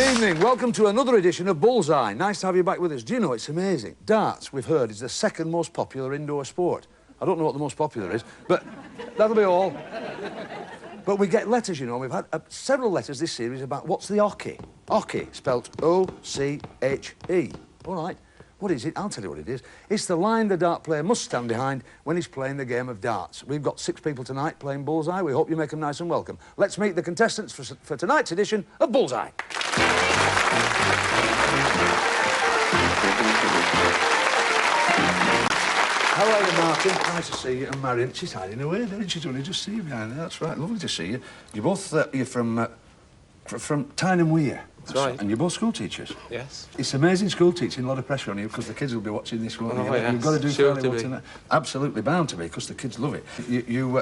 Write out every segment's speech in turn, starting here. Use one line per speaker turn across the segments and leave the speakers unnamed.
evening. Welcome to another edition of Bullseye. Nice to have you back with us. Do you know, it's amazing. Darts, we've heard, is the second most popular indoor sport. I don't know what the most popular is, but that'll be all. But we get letters, you know. We've had several letters this series about what's the hockey. Hockey, spelt O-C-H-E. All right. What is it? I'll tell you what it is. It's the line the dart player must stand behind when he's playing the game of darts. We've got 6 people tonight playing Bullseye. We hope you make them nice and welcome. Let's meet the contestants for tonight's edition of Bullseye. How are you, Martin? Nice to see you. And Marion, she's hiding away, isn't she? She's only just see you behind there. That's right. Lovely to see you. You're both you're from Tyne Weir.
That's right.
And you're both school teachers.
Yes.
It's amazing school teaching, a lot of pressure on you because the kids will be watching this one.
Oh, yes.
You've got to do
sure
fairly well tonight. Absolutely bound to be because the kids love it. You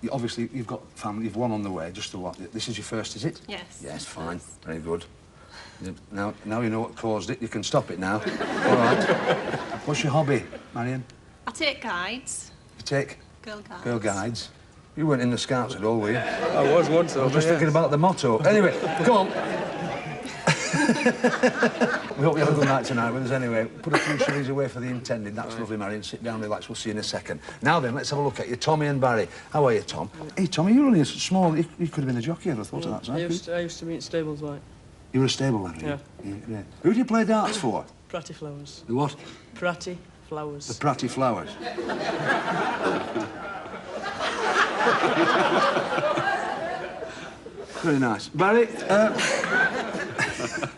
obviously you've got family. You've one on the way. Just to what? This is your first, is it?
Yes.
Yes, fine. Yes. Very good. Now you know what caused it. You can stop it now. All right. What's your hobby, Marion?
I take guides.
You take
Girl guides.
Girl guides. You weren't in the Scouts at all, were you?
I was once.
I was just thinking about the motto. Anyway, come on. We hope you have a good night tonight with us anyway. Put a few shillings away for the intended. That's right. Lovely, Marion. Sit down, relax. We'll see you in a second. Now then, let's have a look at you, Tommy and Barry. How are you, Tom? Hey, Tommy, you're only small. You could have been a jockey, I'd have thought of that.
I used to be in stables, like.
You were a stable lad,
yeah.
Yeah. Who do you play darts for?
Pratty Flowers.
The what?
Pratty Flowers.
The Pratty Flowers. Very nice. Barry, I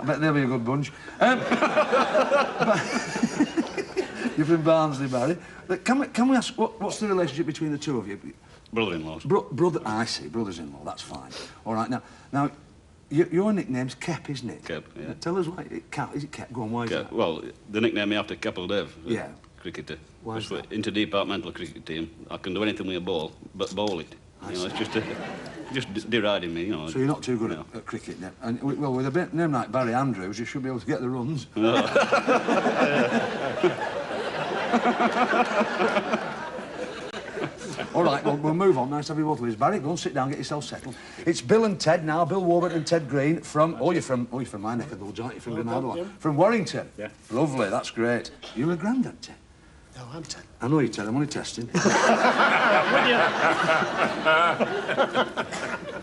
bet they'll be a good bunch. You're from Barnsley, Barry. Can we ask, what's the relationship between the two of you?
Brother-in-laws.
Brother, I see, brothers-in-law, that's fine. All right, now, your nickname's Kep, isn't it?
Kep, yeah.
Tell us why, is it Kep? Go on, why is that?
Well, they nicknamed me after Keppel Dev,
yeah.
Cricketer.
Why is that?
Interdepartmental cricket team. I can do anything with a ball, but bowl it. You know, it's just deriding me, you know.
So you're not too good at cricket, then? And, well, with a name like Barry Andrews, you should be able to get the runs. All right, well, we'll move on. Nice to have you both with us. Barry, go and sit down, get yourself settled. It's Bill and Ted now, Bill Warburton and Ted Green from... you're from my neck of the woods, aren't you? From Granada. From Warrington? Yeah. Lovely, that's great. You're a granddad, Ted?
No, I'm Ted.
I know you, Ted. I'm only testing.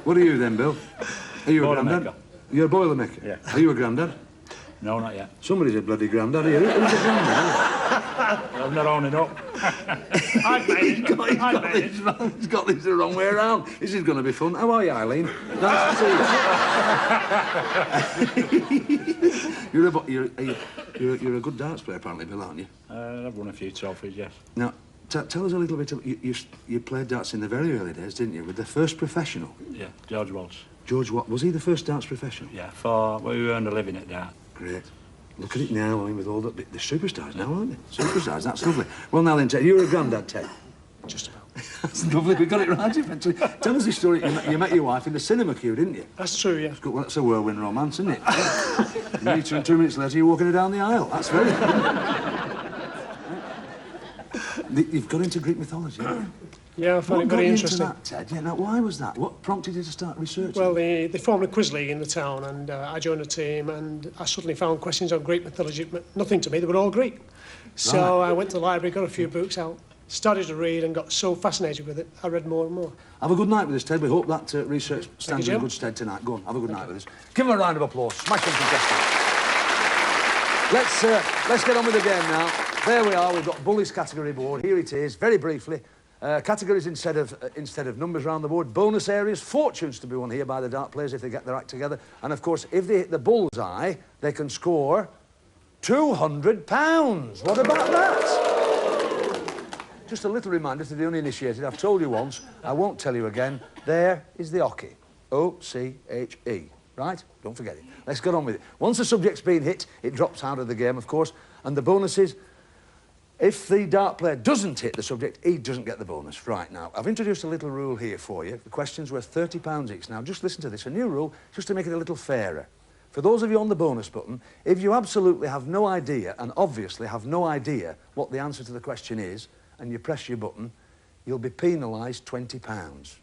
What are you then, Bill? Are you a granddad? You're a Boilermaker? Yeah. Are you a granddad?
No, not yet.
Somebody's a bloody granddad here. Who's a granddad?
I'm not owning up.
He's got this the wrong way around. This is going to be fun. How are you, Eileen? Nice to see you. You're a good darts player, apparently, Bill, aren't you?
I've won a few trophies, yes.
Now, tell us a little bit. You played darts in the very early days, didn't you? With the first professional?
Yeah, George Walsh.
George what? Was he the first darts professional?
Yeah, we earned a living at dart.
Great. Look at it now, I mean, with all the superstars now, aren't they? Superstars, that's lovely. Well, now then, Ted, you're a granddad, Ted.
Just about.
That's lovely, we got it right eventually. Tell us the story, you met your wife in the cinema queue, didn't you?
That's true, yeah.
Well, that's a whirlwind romance, isn't it? You meet her and 2 minutes later, you're walking her down the aisle. That's very good. You've got into Greek mythology, haven't you?
Yeah, I find it very interesting.
What got you into that, Ted? Yeah, now, why was that? What prompted you to start researching?
Well, they formed a quiz league in the town, and I joined a team, and I suddenly found questions on Greek mythology that meant nothing to me. They were all Greek. So I went to the library, got a few books out, started to read, and got so fascinated with it, I read more and more.
Have a good night with us, Ted. We hope that research stands you in good stead tonight. Go on, have a good night with us. Give him a round of applause. Smash them contestants. Let's get on with the game now. There we are. We've got Bully's category board. Here it is, very briefly. Categories instead of numbers around the board. Bonus areas, fortunes to be won here by the dart players if they get their act together. And of course, if they hit the bullseye, they can score £200. What about that? Just a little reminder to the uninitiated. I've told you once, I won't tell you again. There is the hockey. O-C-H-E. Right? Don't forget it. Let's get on with it. Once the subject's been hit, it drops out of the game, of course. And the bonus is, if the dart player doesn't hit the subject, he doesn't get the bonus. Right, now, I've introduced a little rule here for you. The question's worth £30 each. Now, just listen to this. A new rule, just to make it a little fairer. For those of you on the bonus button, if you absolutely have no idea, and obviously have no idea what the answer to the question is, and you press your button, you'll be penalised £20.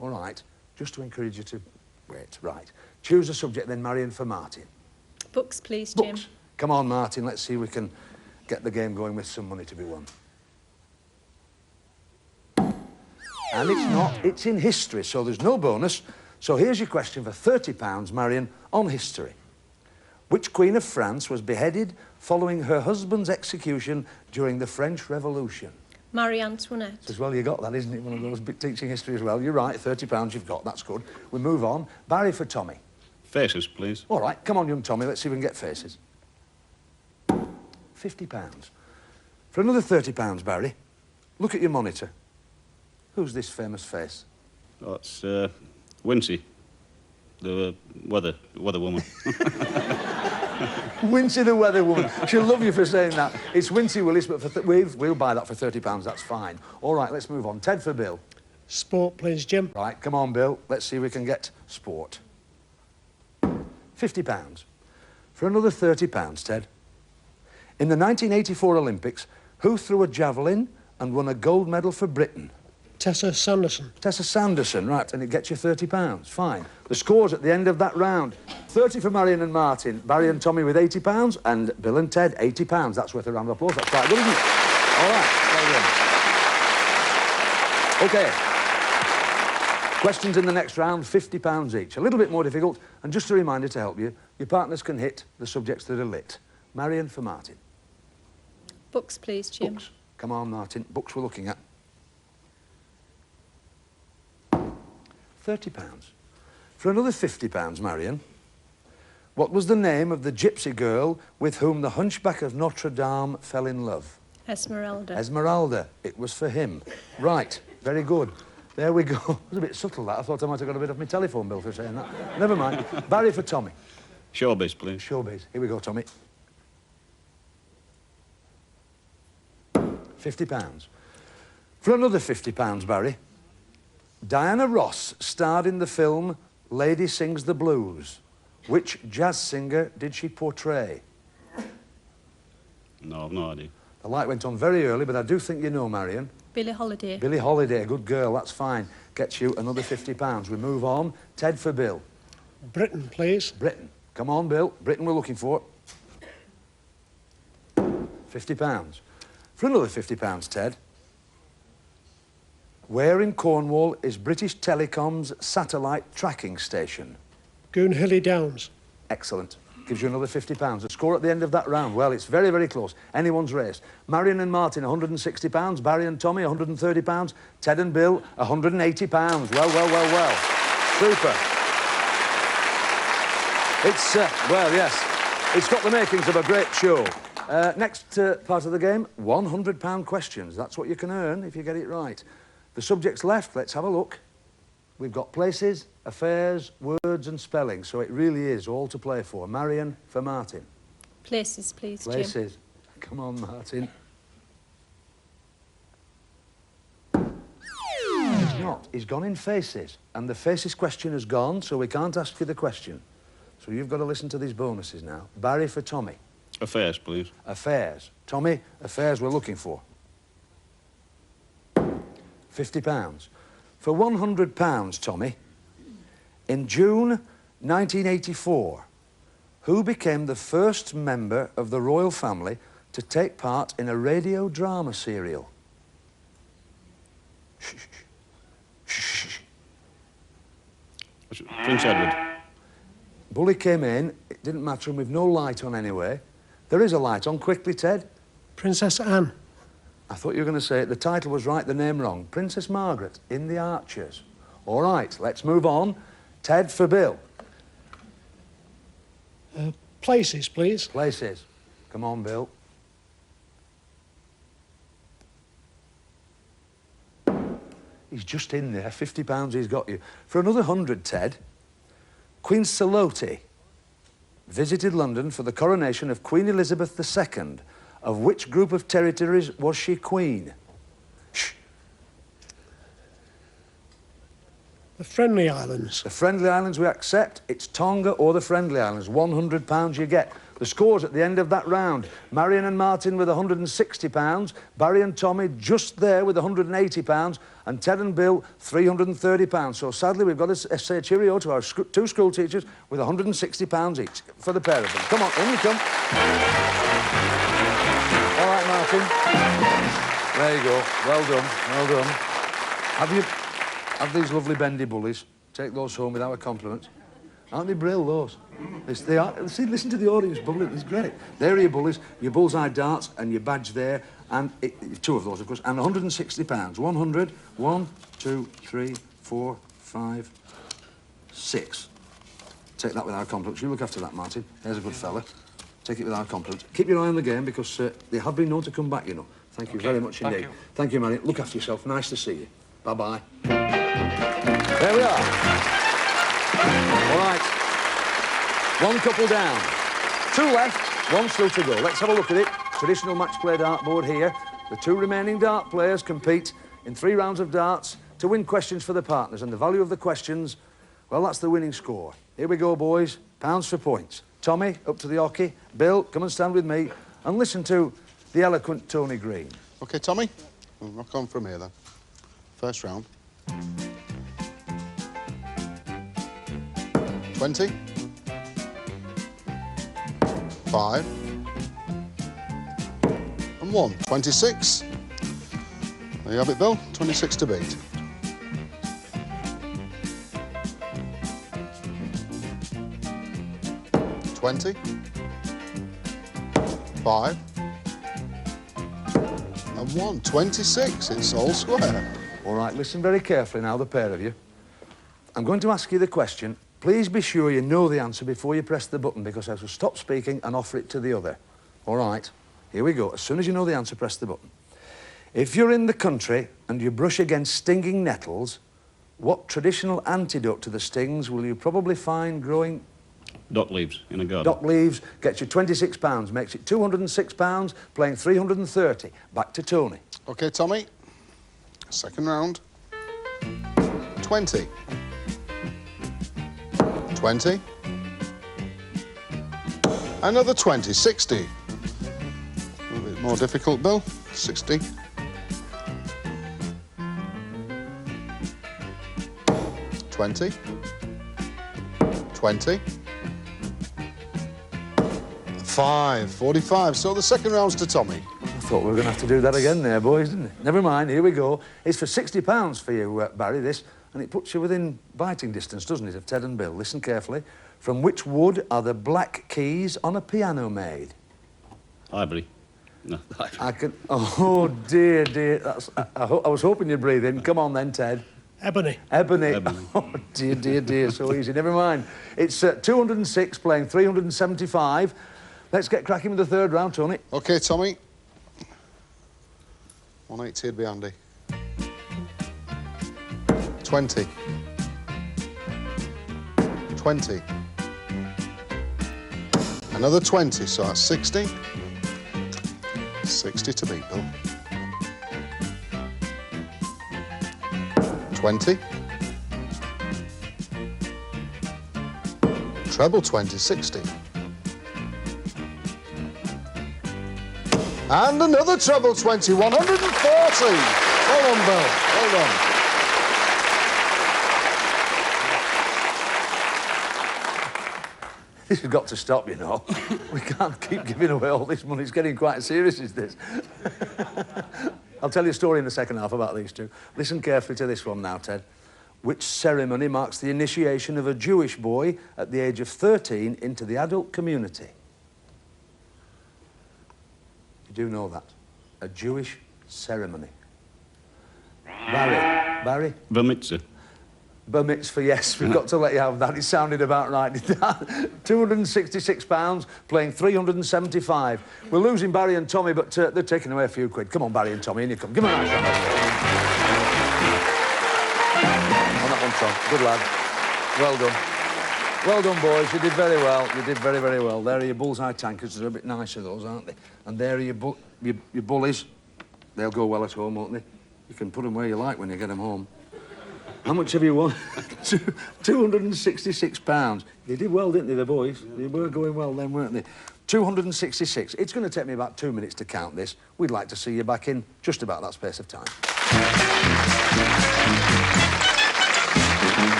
All right, just to encourage you to wait. Right. Choose a subject then, Marion, for Martin.
Books, please, Jim.
Books. Come on, Martin, let's see if we can get the game going with some money to be won. And it's not, it's in history, so there's no bonus. So here's your question for £30, Marion, on history. Which Queen of France was beheaded following her husband's execution during the French Revolution?
Marie Antoinette.
As well, you got that, isn't it? One of those big teaching history as well. You're right, £30 you've got, that's good. We move on. Barry for Tommy.
Faces, please.
All right, come on, young Tommy, let's see if we can get faces. £50. For another £30, Barry, look at your monitor. Who's this famous face?
Oh, it's Wincy, the weather woman.
Wincy the weather woman. She'll love you for saying that. It's Wincy Willis, but for we'll buy that for £30, that's fine. All right, let's move on. Ted for Bill.
Sport, please, Jim.
Right, come on, Bill. Let's see if we can get sport. £50. For another £30, Ted. In the 1984 Olympics, who threw a javelin and won a gold medal for Britain?
Tessa Sanderson.
Tessa Sanderson, right, and it gets you £30. Fine. The scores at the end of that round. 30 for Marion and Martin, Barry and Tommy with £80, and Bill and Ted, £80. That's worth a round of applause. That's quite good, isn't it? All right, well done. OK. Questions in the next round, £50 each. A little bit more difficult, and just a reminder to help you, your partners can hit the subjects that are lit. Marion for Martin.
Books, please, Jim.
Books. Come on, Martin. Books we're looking at. £30. For another £50, Marion, what was the name of the gypsy girl with whom the Hunchback of Notre Dame fell in love?
Esmeralda.
Esmeralda. It was for him. Right. Very good. There we go. It was a bit subtle, that. I thought I might have got a bit off my telephone bill for saying that. Never mind. Barry for Tommy.
Showbiz, please.
Showbiz. Here we go, Tommy. £50. For another £50, Barry, Diana Ross starred in the film Lady Sings the Blues. Which jazz singer did she portray?
No, I've no idea.
The light went on very early, but I do think you know, Marion.
Billie Holiday.
Billie Holiday, good girl, that's fine. Gets you another £50. We move on. Ted for Bill.
Britain, please.
Britain. Come on, Bill. Britain we're looking for. £50. For another £50, Ted. Where in Cornwall is British Telecom's satellite tracking station?
Goonhilly Downs.
Excellent. Gives you another £50. The score at the end of that round, well, it's very, very close. Anyone's race. Marion and Martin, £160. Barry and Tommy, £130. Ted and Bill, £180. Well. Super. It's, well, yes, it's got the makings of a great show. Next part of the game, £100 questions. That's what you can earn if you get it right. The subjects left, let's have a look. We've got places, affairs, words and spelling, so it really is all to play for. Marion for Martin.
Places, please, Jim.
Places. Come on, Martin. He's not. He's gone in faces. And the faces question has gone, so we can't ask you the question. So you've got to listen to these bonuses now. Barry for Tommy.
Affairs, please.
Affairs. Tommy, affairs we're looking for. £50. For £100, Tommy, in June 1984, who became the first member of the royal family to take part in a radio drama serial? Shh, shh, shh, shh.
Prince Edward.
Bully came in, it didn't matter, and we've no light on anyway. There is a light on. Quickly, Ted.
Princess Anne.
I thought you were going to say it. The title was right, the name wrong. Princess Margaret in The Archers. All right, let's move on. Ted for Bill.
Places, please.
Places. Come on, Bill. He's just in there. £50 he's got you. For another 100, Ted, Queen Salote visited London for the coronation of Queen Elizabeth II. Of which group of territories was she queen? Shh.
The Friendly Islands.
The Friendly Islands we accept. It's Tonga or the Friendly Islands. £100 you get. The scores at the end of that round. Marion and Martin with £160, Barry and Tommy just there with £180, and Ted and Bill £330. So sadly, we've got to say cheerio to our two school teachers with £160 each for the pair of them. Come on, in you come. All right, Martin. There you go. Well done, well done. Have these lovely bendy bullies. Take those home with our compliments. Aren't they brill, those? They are. See, listen to the audience bubbling. It's great. There are your bullies, your bullseye darts, and your badge there, and two of those, of course, and £160. 100. 1, 2, 3, 4, 5, 6. Take that with our compliments. You look after that, Martin. There's a good fella. Take it with our compliments. Keep your eye on the game because they have been known to come back, you know. Thank you very much indeed. Thank you, Marion. Look after yourself. Nice to see you. Bye-bye. There we are. All right. One couple down. 2 left, 1 still to go. Let's have a look at it. Traditional match play dartboard here. The 2 remaining dart players compete in 3 rounds of darts to win questions for the partners. And the value of the questions, well, that's the winning score. Here we go, boys. Pounds for points. Tommy, up to the hockey. Bill, come and stand with me and listen to the eloquent Tony Green.
OK, Tommy, we'll rock on from here, then. First round. 20. 5. And 1. 26. There you have it, Bill. 26 to beat. $20. 5. And 1. 26. It's all square.
All right, listen very carefully now, the pair of you. I'm going to ask you the question. Please be sure you know the answer before you press the button, because I shall stop speaking and offer it to the other. All right, here we go. As soon as you know the answer, press the button. If you're in the country and you brush against stinging nettles, what traditional antidote to the stings will you probably find growing?
Dock leaves in a garden.
Dock leaves gets you £26, makes it £206, playing 330. Back to Tony.
OK, Tommy. Second round. 20. 20. Another 20. 60. A little bit more difficult, Bill. 60. 20. 20. 5. 45. So the second round's to Tommy.
I thought we were going to have to do that again there, boys, didn't it? Never mind, here we go. It's for £60 for you, Barry, this, and it puts you within biting distance, doesn't it, of Ted and Bill? Listen carefully. From which wood are the black keys on a piano made?
Ivory. No, ivory.
I can... Oh, dear, dear. That's... I was hoping you'd breathe in. Come on then, Ted.
Ebony.
Ebony.
Ebony.
Oh, dear, dear, dear. So easy. Never mind. It's 206, playing 375. Let's get cracking with the third round, Tony.
OK, Tommy. 180 would be handy. 20. 20. Another 20, so that's 60. 60 to beat, Bill. 20. Treble 20, 60. And another treble 20, 140. Well done, Bill. Well done.
This has got to stop, you know. We can't keep giving away all this money. It's getting quite serious, is this? I'll tell you a story in the second half about these two. Listen carefully to this one now, Ted. Which ceremony marks the initiation of a Jewish boy at the age of 13 into the adult community? You do know that. A Jewish ceremony. Barry?
Bar mitzvah.
Bar mitzvah, yes, we've got to let you have that. It sounded about right. £266, playing 375. We're losing Barry and Tommy, but they're taking away a few quid. Come on, Barry and Tommy, in you come. Give them a nice round. On that one, Tom. Good lad. Well done. Well done, boys. You did very well. You did very, very well. There are your bullseye tankers. They're a bit nicer, those, aren't they? And there are your bullies. They'll go well at home, won't they? You can put them where you like when you get them home. How much have you won? £266. They did well, didn't they, the boys? They were going well then, weren't they? 266. It's going to take me about 2 minutes to count this. We'd like to see you back in just about that space of time.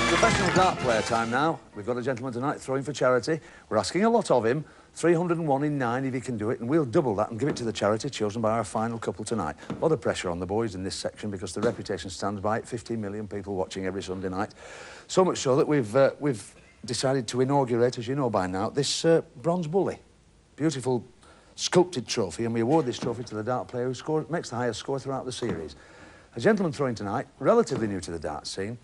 Professional dart player time now. We've got a gentleman tonight throwing for charity. We're asking a lot of him. 301 in 9 if he can do it, and we'll double that and give it to the charity chosen by our final couple tonight. A lot of pressure on the boys in this section because the reputation stands by it. 15 million people watching every Sunday night. So much so that we've decided to inaugurate, as you know by now, this bronze bully. Beautiful sculpted trophy, and we award this trophy to the dart player who makes the highest score throughout the series. A gentleman throwing tonight, relatively new to the dart scene,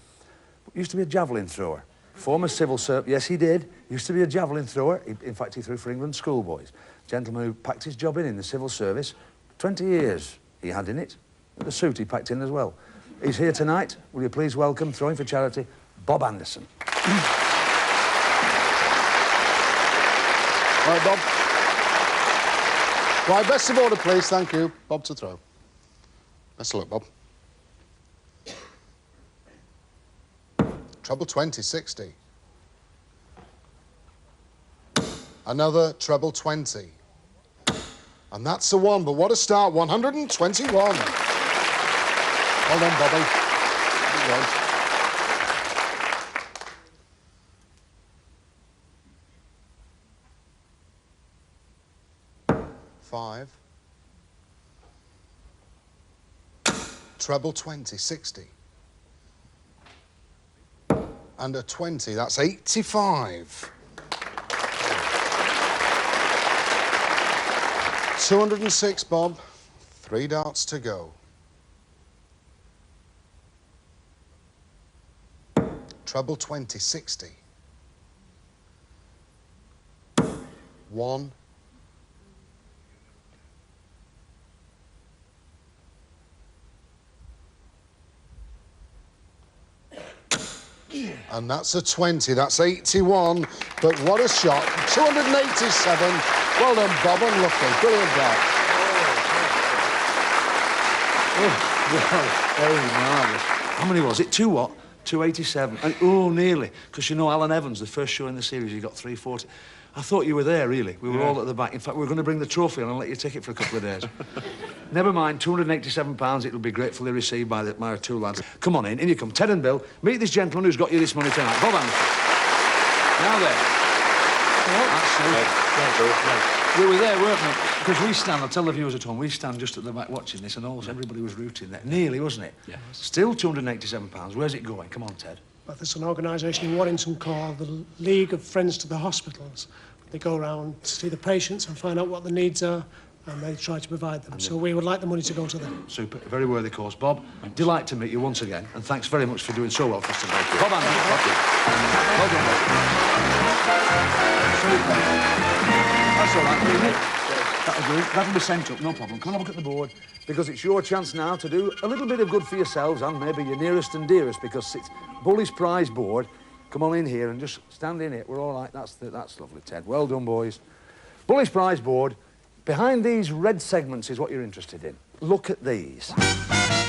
used to be a javelin thrower. Former civil servant, yes he did, used to be a javelin thrower. In fact, he threw for England schoolboys. Gentleman who packed his job in the civil service. 20 years he had in it. The suit he packed in as well. He's here tonight. Will you please welcome, throwing for charity, Bob Anderson.
Right, Bob. Right, best of order, please. Thank you. Bob to throw. Best of luck, Bob. Treble 20, 60. Another treble 20. And that's a 1, but what a start, 121. Well done, Bobby. Well done. 5. Treble 20, 60. And a 20, that's 85. 206, Bob. 3 darts to go. Treble 20, 60. 1. And that's a 20, that's 81. But what a shot, 287. Well done, Bob, unlucky. Brilliant dart.
Oh, very marvellous. How many was it? 2 what? 287. And, oh, nearly. Because you know Alan Evans, the first show in the series, he got 340. I thought you were there, really. We were all at the back. In fact, we were going to bring the trophy on and let you take it for a couple of days. Never mind, £287. It'll be gratefully received by my 2 lads. Come on in you come. Ted and Bill, meet this gentleman who's got you this money tonight. Bob Anderson. Now then. We were there, weren't we? Because we stand, I'll tell the viewers at home, we stand just at the back watching this, and almost everybody was rooting there. Nearly, wasn't it? Yeah. Still £287. Where's it going? Come on, Ted.
But there's an organisation in Warrington called the League of Friends to the Hospitals. They go around to see the patients and find out what the needs are, and they try to provide them. So we would like the money to go to them. Super.
Very worthy cause. Bob, delight to meet you once again, and thanks very much for doing so well for us today. Bob Anderson. Well done, Bob. Super. That's all right, isn't it? That'll do. That'll be sent up, no problem. Come and have a look at the board, because it's your chance now to do a little bit of good for yourselves and maybe your nearest and dearest, because it's Bully's prize board. Come on in here and just stand in it. We're all right. That's lovely, Ted. Well done, boys. Bully's prize board. Behind these red segments is what you're interested in. Look at these.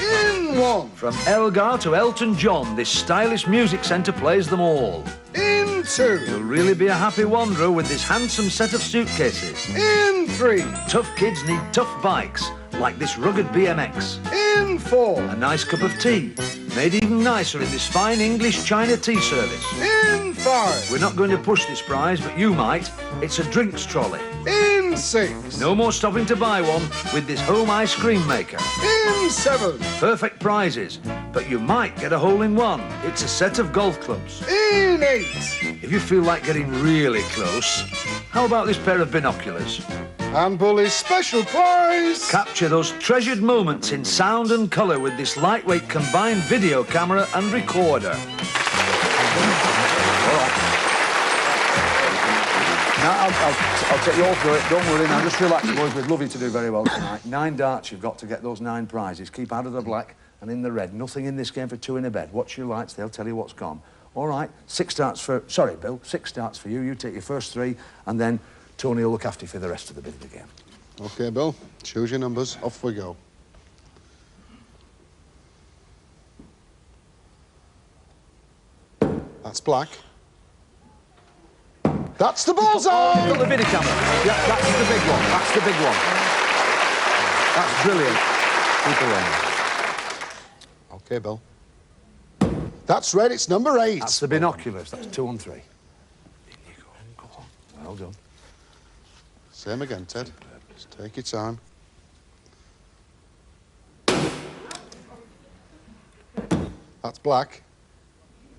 In 1.
From Elgar to Elton John, this stylish music centre plays them all.
In 2.
You'll really be a happy wanderer with this handsome set of suitcases.
In 3.
Tough kids need tough bikes, like this rugged BMX.
In 4.
A nice cup of tea, made even nicer in this fine English China tea service.
In 5.
We're not going to push this prize, but you might. It's a drinks trolley.
In 6.
No more stopping to buy one with this home ice cream maker.
In 7.
Perfect prizes, but you might get a hole-in-one. It's a set of golf clubs.
In 8.
If you feel like getting really close, how about this pair of binoculars?
And Bully's special prize.
Capture those treasured moments in sound and colour with this lightweight combined video camera and recorder. Now, I'll take you all through it. Don't worry now. Just relax, boys. We'd love you to do very well tonight. 9 darts you've got to get those 9 prizes. Keep out of the black and in the red. Nothing in this game for 2 in a bed. Watch your lights. They'll tell you what's gone. All right, 6 starts for... Sorry, Bill, 6 starts for you. You take your first 3, and then Tony will look after you for the rest of the bit of the game.
OK, Bill. Choose your numbers. Off we go. That's black. That's the bullseye!
Got the video camera. Yeah, that's the big one. That's the big one. That's brilliant. Keep it on.
OK, Bill. That's red. It's number 8.
That's the binoculars. That's 2 on 3. In you go. Go on. Well done.
Same again, Ted. Just take your time. That's black.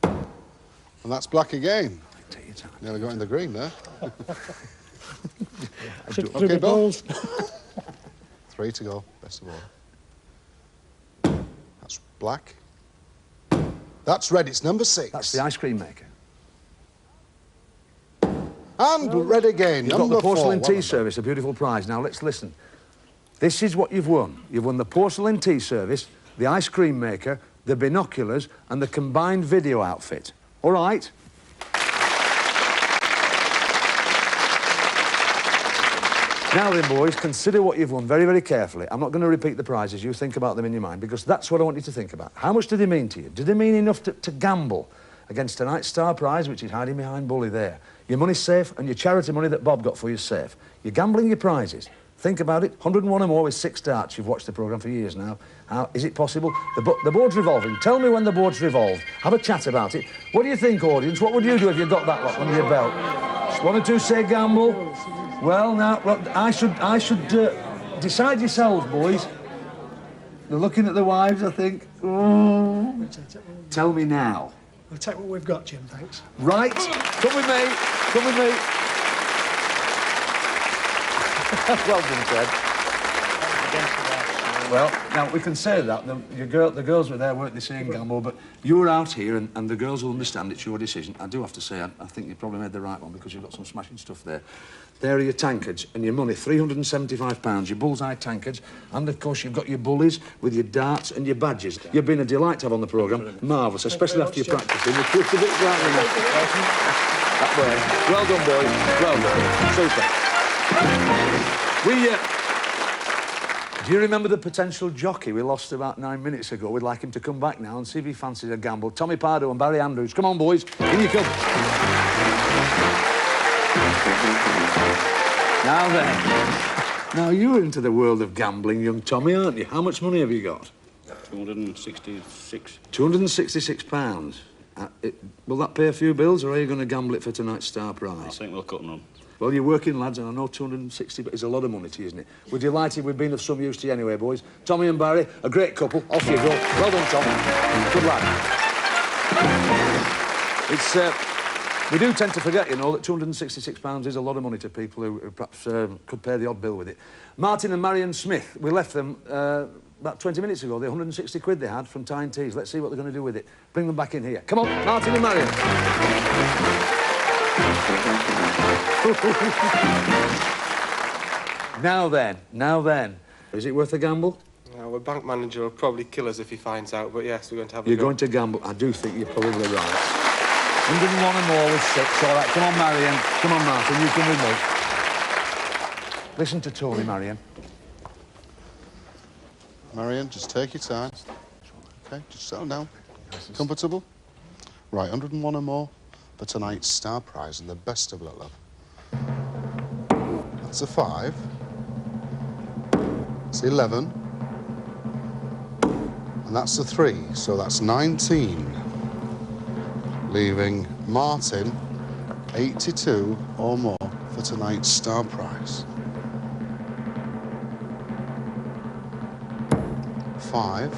And that's black again.
Take your time.
Nearly got in the green there.
OK,
Bill. 3 to go. Best of all. That's black. That's red. It's number 6.
That's the ice cream maker.
And red again.
You've got
number
the porcelain
4.
tea
Well
service, a beautiful prize. Now, let's listen. This is what you've won. You've won the porcelain tea service, the ice cream maker, the binoculars, and the combined video outfit. All right? Now then, boys, consider what you've won very, very carefully. I'm not going to repeat the prizes. You think about them in your mind, because that's what I want you to think about. How much do they mean to you? Do they mean enough to gamble against tonight's star prize, which is hiding behind Bully there? Your money's safe, and your charity money that Bob got for you is safe. You're gambling your prizes. Think about it. 101 or more with 6 starts. You've watched the programme for years now. How is it possible? The board's revolving. Tell me when the board's revolved. Have a chat about it. What do you think, audience? What would you do if you got that lot under your belt? 1 or 2 say gamble. Well, now, I should decide yourselves, boys. They're looking at the wives, I think. Oh. Tell me now.
We'll take what we've got, Jim, thanks.
Right. Come with me. Come with me. Well done, Ted. Well, now, we can say that. The girls were there, weren't they, saying gamble, but you were out here, and the girls will understand it's your decision. I do have to say, I think you probably made the right one, because you've got some smashing stuff there. There are your tankards and your money, £375, your Bullseye tankards, and, of course, you've got your bullies with your darts and your badges. You've been a delight to have on the programme. Marvellous, especially after your practicing. You're a bit right in that way. Well done, boys. Well done. Super. Do you remember the potential jockey we lost about 9 minutes ago? We'd like him to come back now and see if he fancies a gamble. Tommy Pardo and Barry Andrews. Come on, boys. In you come. Now then. Now, you're into the world of gambling, young Tommy, aren't you? How much money have you got?
266.
£266. Will that pay a few bills, or are you going to gamble it for tonight's star prize?
I think we'll cut and run.
Well, you're working, lads, and I know 260, but it's a lot of money to you, isn't it? We're delighted we've been of some use to you anyway, boys. Tommy and Barry, a great couple. Off you go. Well done, Tom. Good lad. We do tend to forget, you know, that £266 is a lot of money to people who perhaps could pay the odd bill with it. Martin and Marion Smith, we left them about 20 minutes ago. The 160 quid they had from Tyne Tees. Let's see what they're going to do with it. Bring them back in here. Come on, Martin and Marion. Now then. Is it worth a gamble?
Our bank manager will probably kill us if he finds out, but yes, we're going to have a
You're
go.
going to gamble. I do think you're probably right. 101 and more with 6. All right, come on, Marion. Come on, Martin, you come with me. Listen to Tony, Marion.
Marion, just take your time. OK, just settle down. Comfortable? Right, 101 or more for tonight's star prize and the best of luck, love. That's a 5. It's 11. And that's a 3, so that's 19. Leaving Martin 82 or more for tonight's star prize. 5.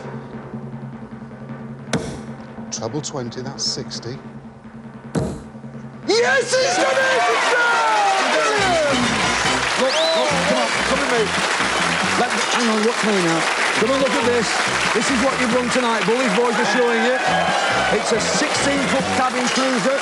Treble 20, that's 60. Yes, he's done it!
Look, come on, come with me. Hang on, watch me now. Come on, look at this. This is what you've won tonight. Bully's boys are showing you. It's a 16-foot cabin cruiser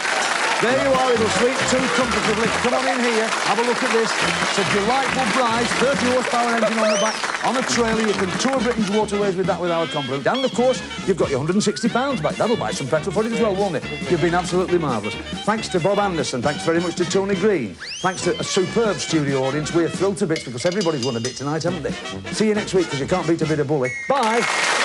There you are, it'll sleep too comfortably. Come on in here, have a look at this. It's a delightful prize, 30 horsepower engine on the back, on a trailer. You can tour Britain's waterways with that with our compliment. And, of course, you've got your £160 back. That'll buy some petrol for it as well, won't it? You've been absolutely marvellous. Thanks to Bob Anderson, thanks very much to Tony Green. Thanks to a superb studio audience. We're thrilled to bits because everybody's won a bit tonight, haven't they? See you next week, because you can't beat a bit of bully. Bye!